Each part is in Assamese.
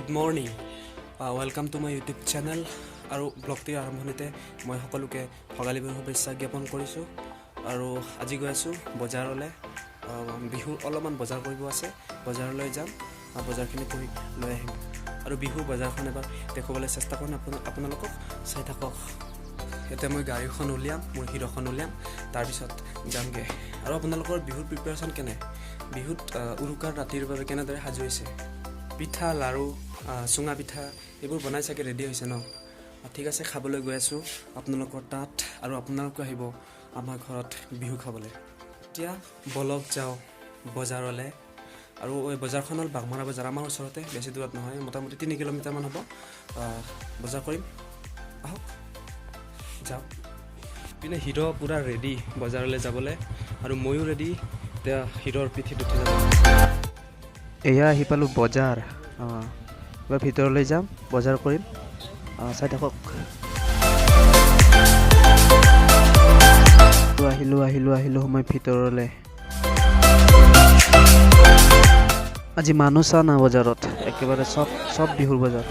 good morning welcome to my YouTube channel আৰু ব্লগটিৰ আৰম্ভণিতে মই সকলোকে ভোগালী বিহুৰ শুভেচ্ছা জ্ঞাপন কৰিছোঁ আৰু আজি গৈ আছোঁ বজাৰলৈ বিহুৰ অলপমান বজাৰ কৰিব আছে বজাৰলৈ যাম বজাৰখিনি কৰি লৈ আহিম আৰু বিহুৰ বজাৰখন এবাৰ দেখুৱাবলৈ চেষ্টা কৰিম আপোনালোকক চাই থাকক এতিয়া মই গাড়ীখন উলিয়াম মোৰ হিৰ'খন উলিয়াম তাৰপিছত যামগৈ আৰু আপোনালোকৰ বিহুৰ প্ৰিপেৰেশ্যন কেনে বিহুত উৰুকাৰ ৰাতিৰ বাবে কেনেদৰে সাজু হৈছে পিঠা লাৰু চুঙা পিঠা এইবোৰ বনাই চাগে ৰেডি হৈছে ন ঠিক আছে খাবলৈ গৈ আছোঁ আপোনালোকৰ তাত আৰু আপোনালোকো আহিব আমাৰ ঘৰত বিহু খাবলৈ এতিয়া বলক যাওঁ বজাৰলৈ আৰু এই বজাৰখন হ'ল বাগমাৰা বজাৰ আমাৰ ওচৰতে বেছি দূৰত নহয় মোটামুটি 3 কিলোমিটাৰমান হ'ব বজাৰ কৰিম আহক যাওঁ পিনে হিৰ' পূৰা ৰেডি বজাৰলৈ যাবলৈ আৰু ময়ো ৰেডি এতিয়া হিৰ'ৰ পিঠিত উঠি যাব এয়া আহি পালোঁ বজাৰ এবাৰ ভিতৰলৈ যাম বজাৰ কৰিম চাই থাকক আহিলোঁ মই ভিতৰলৈ আজি মানুহ চা না বজাৰত একেবাৰে চব বিহুৰ বজাৰ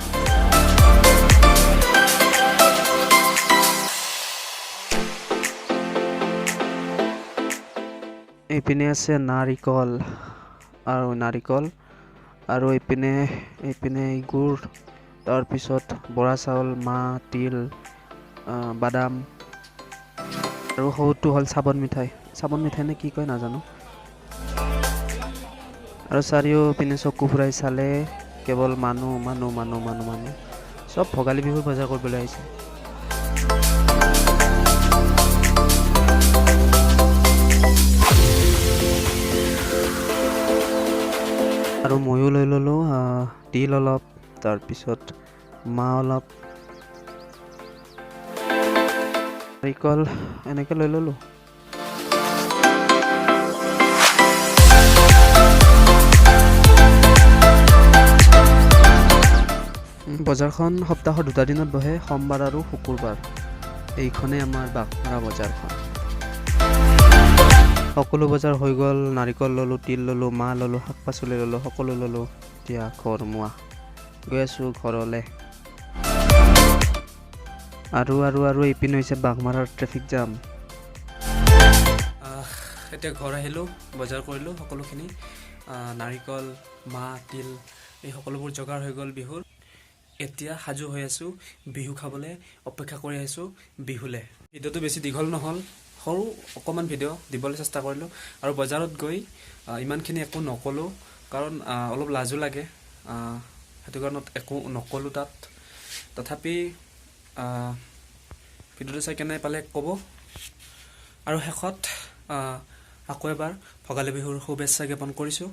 এইপিনে আছে নাৰিকল আৰু এইপিনে গুড় তাৰপিছত বৰা চাউল মাহ তিল বাদাম আৰু সৰুটো হ'ল চাবোন মিঠাই নে কি কয় নাজানো আৰু চাৰিওপিনে চকু ফুৰাই চালে কেৱল মানুহ চব ভোগালী বিহুৰ বজাৰ কৰিবলৈ আহিছে আৰু ময়ো লৈ ল'লোঁ তিল অলপ তাৰপিছত মাহ অলপ নাৰিকল এনেকৈ লৈ ল'লোঁ বজাৰখন সপ্তাহৰ 2টা দিনত বহে সোমবাৰ আৰু শুকুৰবাৰ এইখনেই আমাৰ বাগমাৰা বজাৰখন সকলো বজাৰ হৈ গ'ল নাৰিকল ল'লোঁ তিল ল'লোঁ মাহ ল'লোঁ শাক পাচলি ল'লোঁ সকলো ল'লোঁ এতিয়া ঘৰ গৈ আছোঁ ঘৰলৈ আৰু এইপিনে হৈছে বাগমাৰাৰ ট্ৰেফিক জাম এতিয়া ঘৰ আহিলোঁ বজাৰ কৰিলোঁ সকলোখিনি নাৰিকল মাহ তিল এই সকলোবোৰ যোগাৰ হৈ গ'ল বিহুৰ এতিয়া সাজু হৈ আছোঁ বিহু খাবলৈ অপেক্ষা কৰি আছোঁ বিহুলৈ ভিডিঅ'টো বেছি দীঘল নহ'ল সৰু অকণমান ভিডিঅ' দিবলৈ চেষ্টা কৰিলোঁ আৰু বজাৰত গৈ ইমানখিনি একো নক'লোঁ কাৰণ অলপ লাজো লাগে সেইটো কাৰণত একো নক'লোঁ তাত তথাপি ভিডিঅ'টো চাই কেনে পালে ক'ব আৰু শেষত আকৌ এবাৰ ভোগালী বিহুৰ শুভেচ্ছা জ্ঞাপন কৰিছোঁ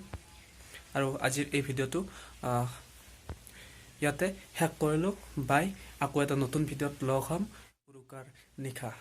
আৰু আজিৰ এই ভিডিঅ'টো ইয়াতে শেষ কৰিলোঁ বাই আকৌ এটা নতুন ভিডিঅ'ত লগ হ'ম উৰুকাৰ নিশা